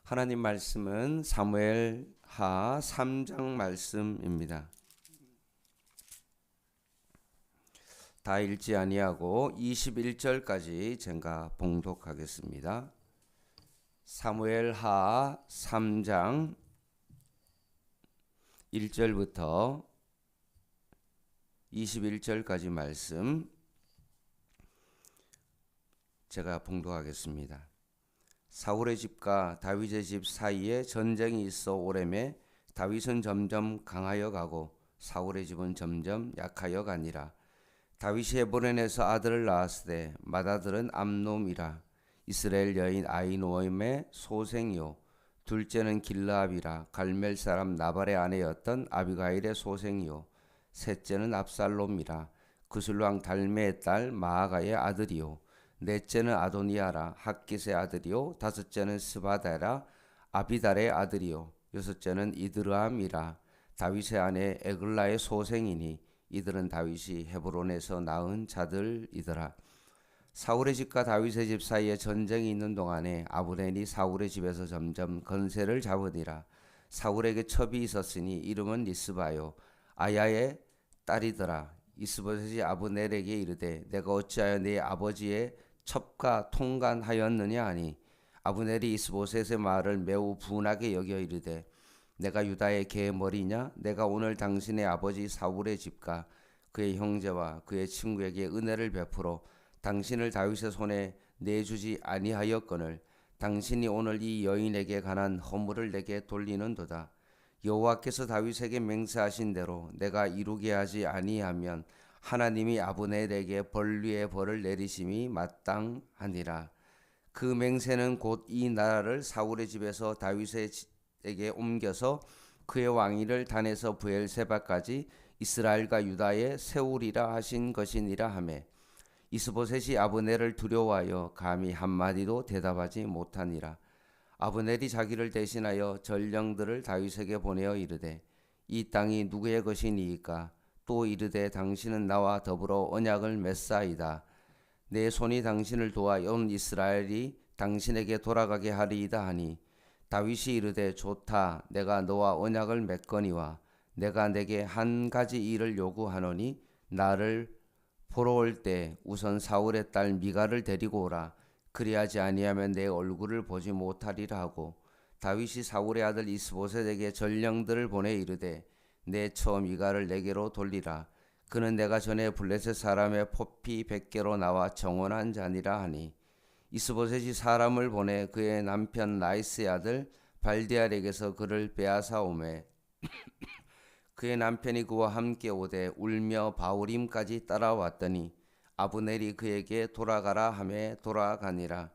하나님 말씀은 사무엘하 3장 말씀입니다. 다 읽지 아니하고 21절까지 제가 봉독하겠습니다. 사무엘하 3장 1절부터 21절까지 말씀 제가 봉독하겠습니다. 사울의 집과 다윗의 집 사이에 전쟁이 있어 오래매 다윗은 점점 강하여 가고 사울의 집은 점점 약하여 가니라. 다윗이 헤브론에서 아들을 낳았으되 맏아들은 암놈이라. 이스라엘 여인 아히노함의 소생이요 둘째는 길르압이라. 갈멜 사람 나발의 아내였던 아비가일의 소생이요 셋째는 압살롬이라. 구슬 왕 달메의 딸 마아가의 아들이요 넷째는 아도니아라. 핫깃의 아들이요 다섯째는 스바다라. 아비달의 아들이요 여섯째는 이드르암이라. 다윗의 아내 에글라의 소생이니 이들은 다윗이 헤브론에서 낳은 자들이더라. 사울의 집과 다윗의 집 사이에 전쟁이 있는 동안에 아브넬이 사울의 집에서 점점 건세를 잡으니라. 사울에게 첩이 있었으니 이름은 리스바요 아야의 딸이더라. 이스보셋이 아브넬에게 이르되 내가 어찌하여 네 아버지의 첩과 통간하였느냐 하니 아브넬이 이스보셋의 말을 매우 분하게 여겨 이르되 내가 유다의 개의 머리냐? 내가 오늘 당신의 아버지 사울의 집과 그의 형제와 그의 친구에게 은혜를 베풀어 당신을 다윗의 손에 내주지 아니하였거늘 당신이 오늘 이 여인에게 관한 허물을 내게 돌리는도다. 여호와께서 다윗에게 맹세하신 대로 내가 이루게 하지 아니하면 하나님이 아브넬에게 벌 위에 벌을 내리심이 마땅하니라. 그 맹세는 곧 이 나라를 사울의 집에서 다윗에게 옮겨서 그의 왕위를 단에서 브엘세바까지 이스라엘과 유다에 세우리라 하신 것이니라 하매 이스보셋이 아브넬을 두려워하여 감히 한마디도 대답하지 못하니라. 아브넬이 자기를 대신하여 전령들을 다윗에게 보내어 이르되 이 땅이 누구의 것이니이까? 또 이르되 당신은 나와 더불어 언약을 맺사이다. 내 손이 당신을 도와 온 이스라엘이 당신에게 돌아가게 하리이다 하니 다윗이 이르되 좋다. 내가 너와 언약을 맺거니와 내가 내게 한 가지 일을 요구하노니 나를 보러 올 때 우선 사울의 딸 미가를 데리고 오라. 그리하지 아니하면 내 얼굴을 보지 못하리라 하고 다윗이 사울의 아들 이스보셋에게 전령들을 보내 이르되 내 처 미가를 내게로 돌리라. 그는 내가 전에 블레셋 사람의 포피 100개로 나와 정원한 자니라 하니 이스보셋이 사람을 보내 그의 남편 나이스의 아들 발디알에게서 그를 빼앗아 오매 그의 남편이 그와 함께 오되 울며 바울임까지 따라왔더니 아브넬이 그에게 돌아가라 하매 돌아가니라.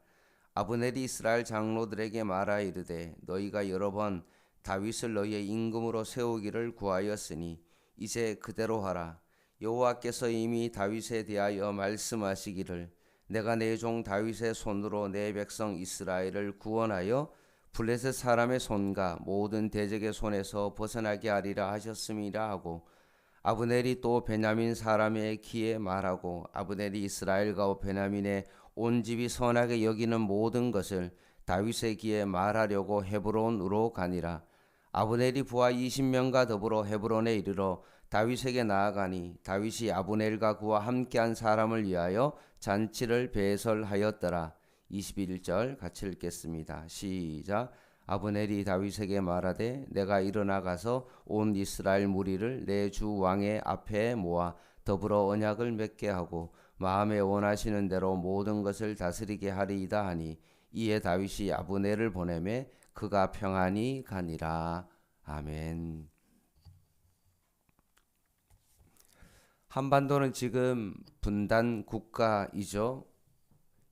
아브넬이 이스라엘 장로들에게 말하 이르되 너희가 여러 번 다윗을 너희의 임금으로 세우기를 구하였으니 이제 그대로 하라. 여호와께서 이미 다윗에 대하여 말씀하시기를 내가 내 종 다윗의 손으로 내 백성 이스라엘을 구원하여 블레셋 사람의 손과 모든 대적의 손에서 벗어나게 하리라 하셨음이라 하고 아브넬이 또 베냐민 사람의 귀에 말하고 아브넬이 이스라엘과 베냐민의 온 집이 선하게 여기는 모든 것을 다윗의 귀에 말하려고 헤브론으로 가니라. 아브넬이 부하 20명과 더불어 헤브론에 이르러 다윗에게 나아가니 다윗이 아브넬과 그와 함께한 사람을 위하여 잔치를 배설하였더라. 21절 같이 읽겠습니다. 시작. 아브넬이 다윗에게 말하되 내가 일어나 가서 온 이스라엘 무리를 내 주 왕의 앞에 모아 더불어 언약을 맺게 하고 마음에 원하시는 대로 모든 것을 다스리게 하리이다 하니 이에 다윗이 아브넬을 보내매 그가 평안히 가니라. 아멘. 한반도는 지금 분단 국가이죠.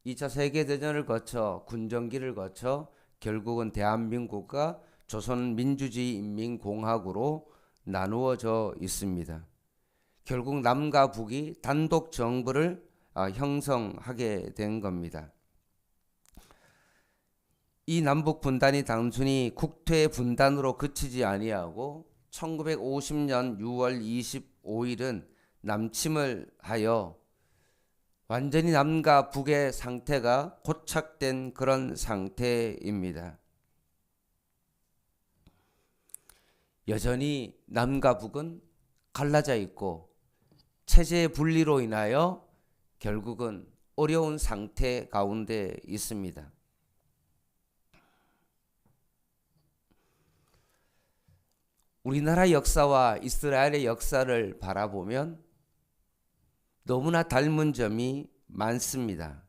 2차 세계대전을 거쳐 군정기를 거쳐 결국은 대한민국과 조선민주주의인민공화국으로 나누어져 있습니다. 결국 남과 북이 단독 정부를 형성하게 된 겁니다. 이 남북 분단이 단순히 국토의 분단으로 그치지 아니하고 1950년 6월 25일은 남침을 하여 완전히 남과 북의 상태가 고착된 그런 상태입니다. 여전히 남과 북은 갈라져 있고 체제의 분리로 인하여 결국은 어려운 상태 가운데 있습니다. 우리나라 역사와 이스라엘의 역사를 바라보면 너무나 닮은 점이 많습니다.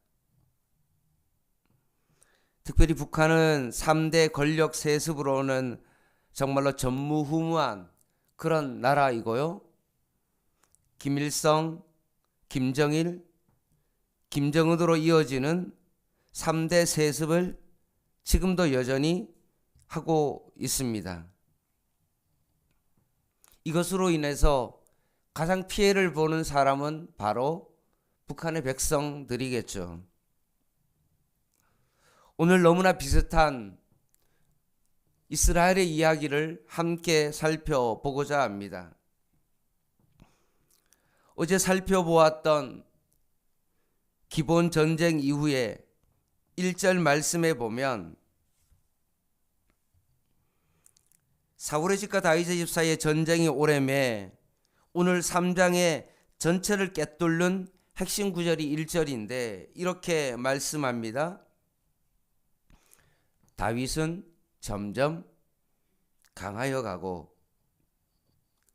특별히 북한은 3대 권력 세습으로는 정말로 전무후무한 그런 나라이고요. 김일성, 김정일, 김정은으로 이어지는 3대 세습을 지금도 여전히 하고 있습니다. 이것으로 인해서 가장 피해를 보는 사람은 바로 북한의 백성들이겠죠. 오늘 너무나 비슷한 이스라엘의 이야기를 함께 살펴보고자 합니다. 어제 살펴보았던 기본 전쟁 이후에 1절 말씀에 보면 사울의 집과 다윗의 집 사이에 전쟁이 오래매 오늘 3장의 전체를 꿰뚫는 핵심 구절이 1절인데 이렇게 말씀합니다. 다윗은 점점 강하여 가고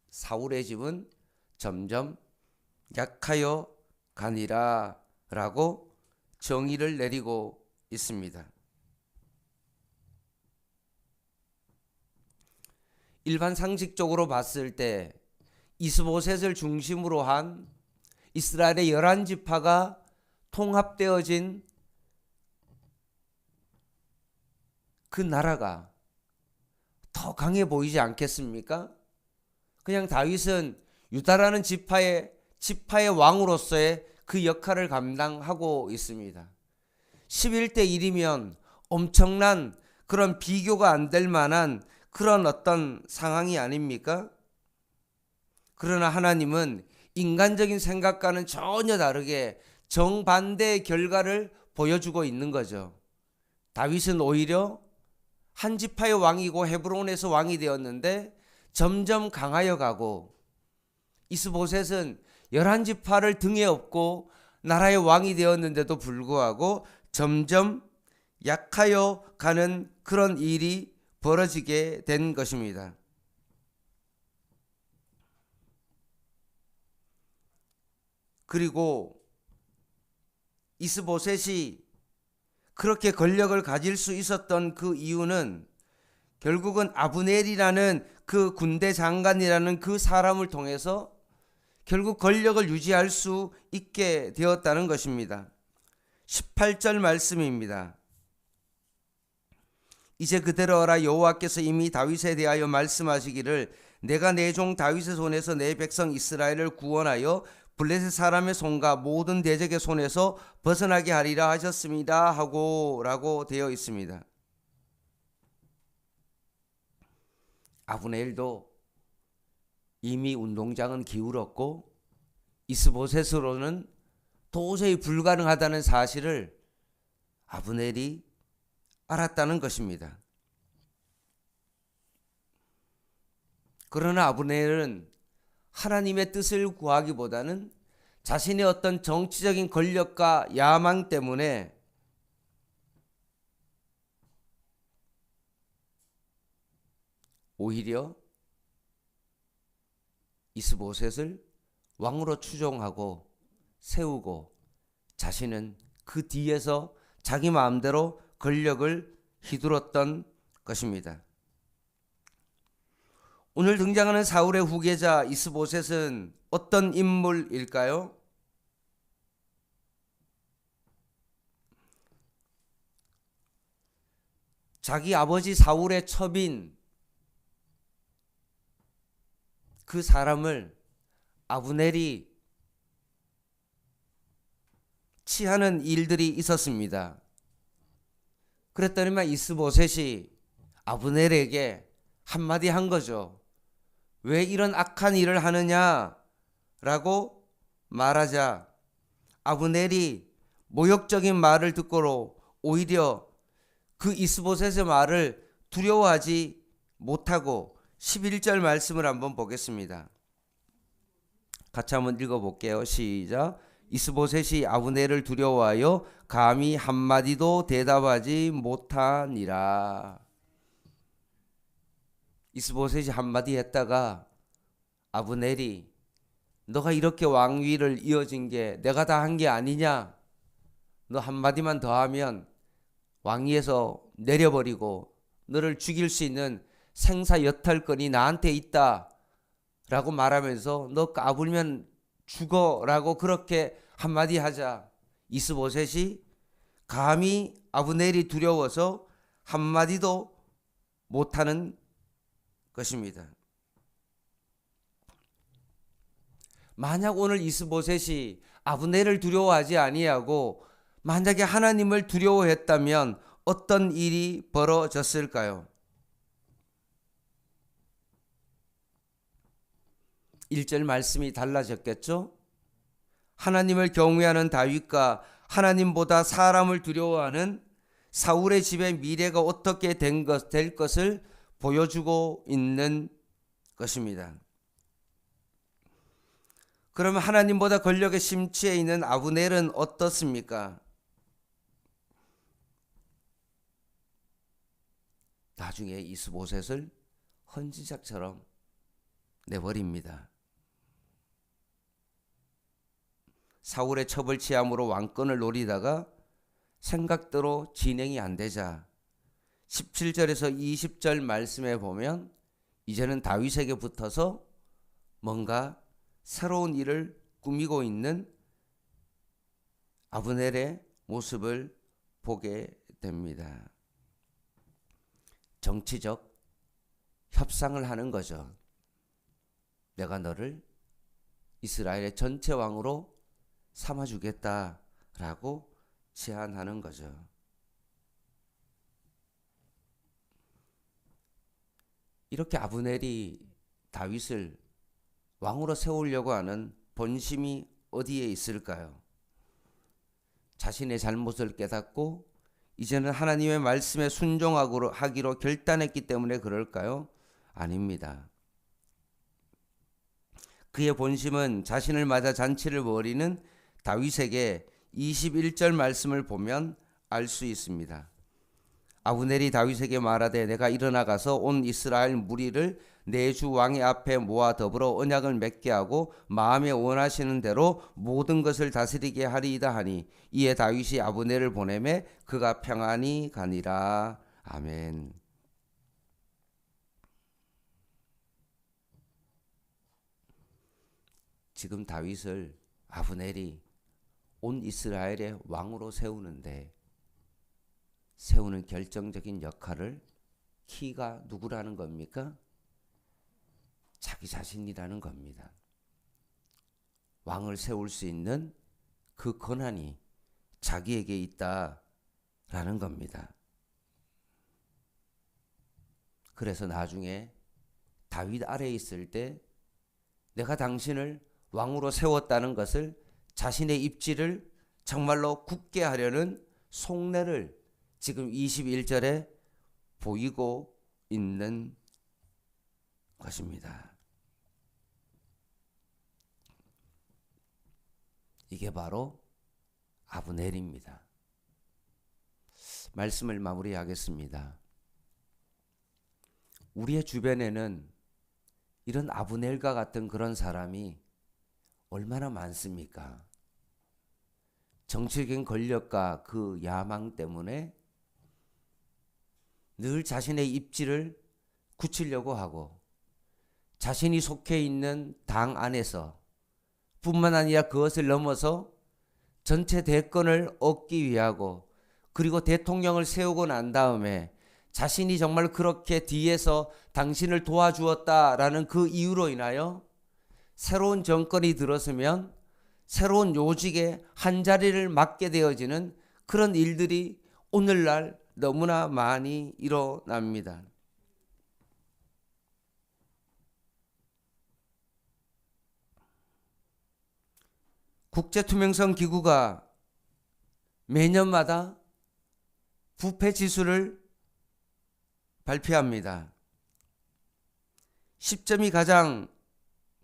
사울의 집은 점점 약하여 가니라 라고 정의를 내리고 있습니다. 일반 상식적으로 봤을 때 이스보셋을 중심으로 한 이스라엘의 11지파가 통합되어진 그 나라가 더 강해 보이지 않겠습니까? 그냥 다윗은 유다라는 지파의 왕으로서의 그 역할을 감당하고 있습니다. 11대 1이면 엄청난 그런 비교가 안 될 만한 그런 어떤 상황이 아닙니까? 그러나 하나님은 인간적인 생각과는 전혀 다르게 정반대의 결과를 보여주고 있는 거죠. 다윗은 오히려 한 지파의 왕이고 헤브론에서 왕이 되었는데 점점 강하여 가고 이스보셋은 11지파를 등에 업고 나라의 왕이 되었는데도 불구하고 점점 약하여 가는 그런 일이 벌어지게 된 것입니다. 그리고 이스보셋이 그렇게 권력을 가질 수 있었던 그 이유는 결국은 아브넬이라는 그 군대 장관이라는 그 사람을 통해서 결국 권력을 유지할 수 있게 되었다는 것입니다. 18절 말씀입니다. 이제 그대로 하라. 여호와께서 이미 다윗에 대하여 말씀하시기를 내가 내 종 다윗의 손에서 내 백성 이스라엘을 구원하여 블레셋 사람의 손과 모든 대적의 손에서 벗어나게 하리라 하셨습니다 하고 라고 되어 있습니다. 아브넬도 이미 운동장은 기울었고 이스보셋으로는 도저히 불가능하다는 사실을 아브넬이 알았다는 것입니다. 그러나 아브넬은 하나님의 뜻을 구하기보다는 자신의 어떤 정치적인 권력과 야망 때문에 오히려 이스보셋을 왕으로 추종하고 세우고 자신은 그 뒤에서 자기 마음대로 권력을 휘둘렀던 것입니다. 오늘 등장하는 사울의 후계자 이스보셋은 어떤 인물일까요? 자기 아버지 사울의 첩인 그 사람을 아브넬이 치하는 일들이 있었습니다. 그랬더니만 이스보셋이 아브넬에게 한마디 한 거죠. 왜 이런 악한 일을 하느냐라고 말하자 아브넬이 모욕적인 말을 듣고로 오히려 그 이스보셋의 말을 두려워하지 못하고 11절 말씀을 한번 보겠습니다. 같이 한번 읽어볼게요. 시작. 이스보셋이 아브넬을 두려워하여 감히 한마디도 대답하지 못하니라. 이스보셋이 한마디 했다가 아브넬이 너가 이렇게 왕위를 이어진 게 내가 다 한 게 아니냐? 너 한마디만 더 하면 왕위에서 내려버리고 너를 죽일 수 있는 생사 여탈권이 나한테 있다 라고 말하면서 너 까불면 죽어 라고 그렇게 한마디 하자 이스보셋이 감히 아브넬이 두려워서 한마디도 못하는 것입니다. 만약 오늘 이스보셋이 아브넬을 두려워하지 아니하고 만약에 하나님을 두려워했다면 어떤 일이 벌어졌을까요? 1절 말씀이 달라졌겠죠? 하나님을 경외하는 다윗과 하나님보다 사람을 두려워하는 사울의 집의 미래가 어떻게 될 것을 보여주고 있는 것입니다. 그러면 하나님보다 권력의 심취해 있는 아브넬은 어떻습니까? 나중에 이스보셋을 헌신작처럼 내버립니다. 사울의 첩을취함으로 왕권을 노리다가 생각대로 진행이 안 되자 17절에서 20절 말씀에 보면 이제는 다윗에게 붙어서 뭔가 새로운 일을 꾸미고 있는 아브넬의 모습을 보게 됩니다. 정치적 협상을 하는 거죠. 내가 너를 이스라엘의 전체 왕으로 삼아주겠다라고 제안하는 거죠. 이렇게 아브넬이 다윗을 왕으로 세우려고 하는 본심이 어디에 있을까요? 자신의 잘못을 깨닫고 이제는 하나님의 말씀에 순종하기로 결단했기 때문에 그럴까요? 아닙니다. 그의 본심은 자신을 맞아 잔치를 벌이는 다윗에게 21절 말씀을 보면 알 수 있습니다. 아브넬이 다윗에게 말하되 내가 일어나 가서 온 이스라엘 무리를 내 주 왕의 앞에 모아 더불어 언약을 맺게 하고 마음에 원하시는 대로 모든 것을 다스리게 하리이다 하니 이에 다윗이 아브넬을 보내매 그가 평안히 가니라. 아멘. 지금 다윗을 아브넬이 온 이스라엘의 왕으로 세우는 결정적인 역할을 키가 누구라는 겁니까? 자기 자신이라는 겁니다. 왕을 세울 수 있는 그 권한이 자기에게 있다라는 겁니다. 그래서 나중에 다윗 아래에 있을 때 내가 당신을 왕으로 세웠다는 것을 자신의 입지를 정말로 굳게 하려는 속내를 지금 21절에 보이고 있는 것입니다. 이게 바로 아브넬입니다. 말씀을 마무리하겠습니다. 우리의 주변에는 이런 아브넬과 같은 그런 사람이 얼마나 많습니까? 정치적인 권력과 그 야망 때문에 늘 자신의 입지를 굳히려고 하고 자신이 속해 있는 당 안에서 뿐만 아니라 그것을 넘어서 전체 대권을 얻기 위하고 그리고 대통령을 세우고 난 다음에 자신이 정말 그렇게 뒤에서 당신을 도와주었다라는 그 이유로 인하여 새로운 정권이 들어서면 새로운 요직에 한자리를 맡게 되어지는 그런 일들이 오늘날 너무나 많이 일어납니다. 국제투명성 기구가 매년마다 부패 지수를 발표합니다. 10점이 가장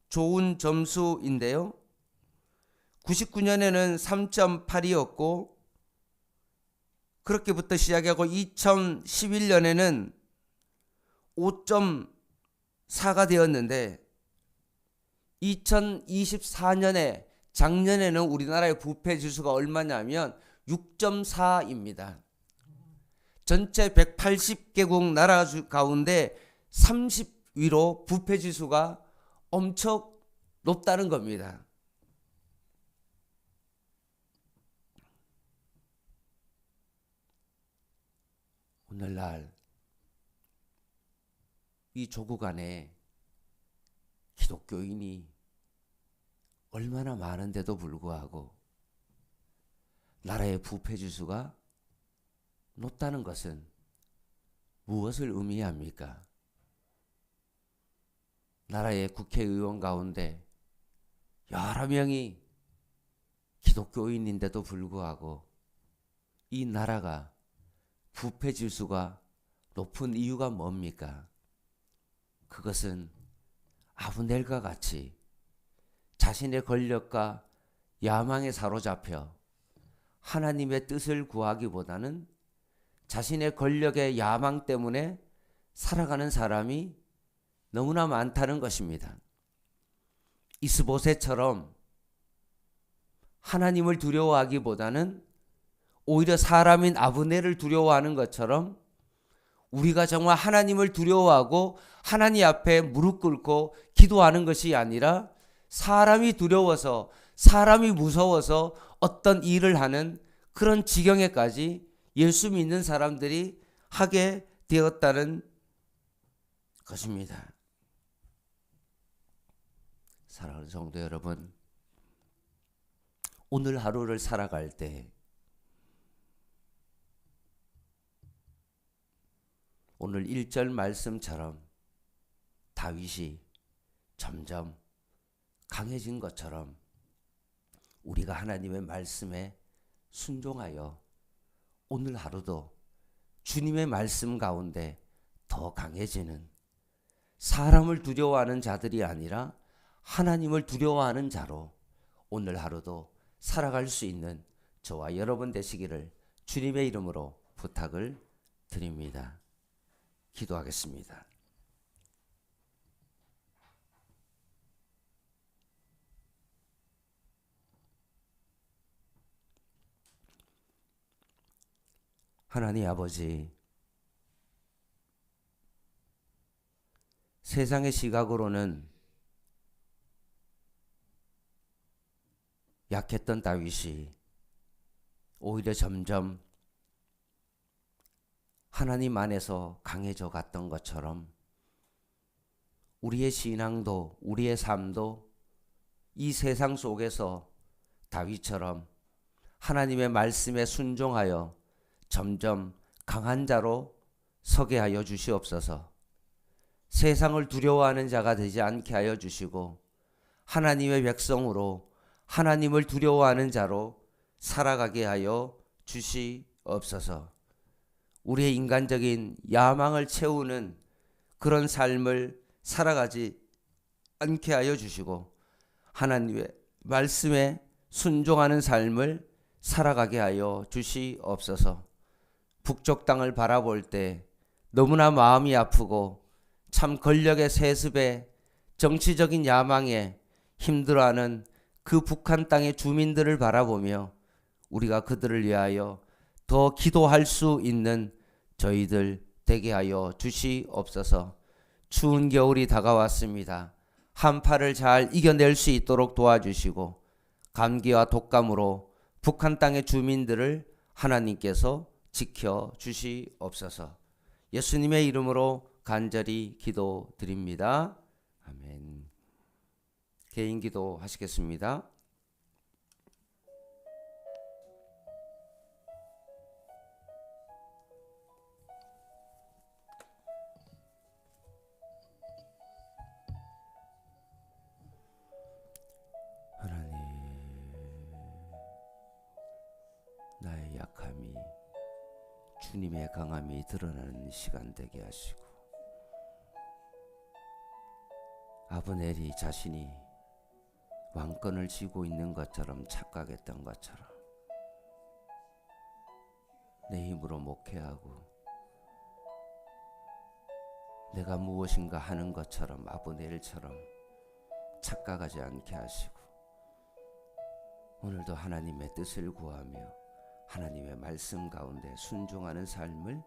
좋은 점수인데요. 99년에는 3.8이었고 그렇게부터 시작하고 2011년에는 5.4가 되었는데 2024년에 작년에는 우리나라의 부패 지수가 얼마냐면 6.4입니다. 전체 180개국 나라 가운데 30위로 부패 지수가 엄청 높다는 겁니다. 오늘날 이 조국 안에 기독교인이 얼마나 많은데도 불구하고 나라의 부패 지수가 높다는 것은 무엇을 의미합니까? 나라의 국회의원 가운데 여러 명이 기독교인인데도 불구하고 이 나라가 부패 지수가 높은 이유가 뭡니까? 그것은 아브넬과 같이 자신의 권력과 야망에 사로잡혀 하나님의 뜻을 구하기보다는 자신의 권력의 야망 때문에 살아가는 사람이 너무나 많다는 것입니다. 이스보셋처럼 하나님을 두려워하기보다는 오히려 사람인 아브넬을 두려워하는 것처럼 우리가 정말 하나님을 두려워하고 하나님 앞에 무릎 꿇고 기도하는 것이 아니라 사람이 두려워서 사람이 무서워서 어떤 일을 하는 그런 지경에까지 예수 믿는 사람들이 하게 되었다는 것입니다. 사랑하는 성도 여러분, 오늘 하루를 살아갈 때 오늘 1절 말씀처럼 다윗이 점점 강해진 것처럼 우리가 하나님의 말씀에 순종하여 오늘 하루도 주님의 말씀 가운데 더 강해지는 사람을 두려워하는 자들이 아니라 하나님을 두려워하는 자로 오늘 하루도 살아갈 수 있는 저와 여러분 되시기를 주님의 이름으로 부탁을 드립니다. 기도하겠습니다. 하나님 아버지, 세상의 시각으로는 약했던 다윗이 오히려 점점 하나님 안에서 강해져 갔던 것처럼 우리의 신앙도 우리의 삶도 이 세상 속에서 다윗처럼 하나님의 말씀에 순종하여 점점 강한 자로 서게 하여 주시옵소서. 세상을 두려워하는 자가 되지 않게 하여 주시고 하나님의 백성으로 하나님을 두려워하는 자로 살아가게 하여 주시옵소서. 우리의 인간적인 야망을 채우는 그런 삶을 살아가지 않게 하여 주시고 하나님의 말씀에 순종하는 삶을 살아가게 하여 주시옵소서. 북쪽 땅을 바라볼 때 너무나 마음이 아프고 참 권력의 세습에 정치적인 야망에 힘들어하는 그 북한 땅의 주민들을 바라보며 우리가 그들을 위하여 더 기도할 수 있는 저희들 되게 하여 주시옵소서. 추운 겨울이 다가왔습니다. 한파를 잘 이겨낼 수 있도록 도와주시고 감기와 독감으로 북한 땅의 주민들을 하나님께서 지켜 주시옵소서. 예수님의 이름으로 간절히 기도드립니다. 아멘. 개인 기도 하시겠습니다. 하나님, 나의 약함이 주님의 강함이 드러나는 시간 되게 하시고 아브넬이 자신이 왕권을 쥐고 있는 것처럼 착각했던 것처럼 내 힘으로 목회하고 내가 무엇인가 하는 것처럼 아브넬처럼 착각하지 않게 하시고 오늘도 하나님의 뜻을 구하며 하나님의 말씀 가운데 순종하는 삶을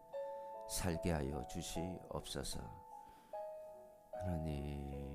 살게 하여 주시옵소서. 하나님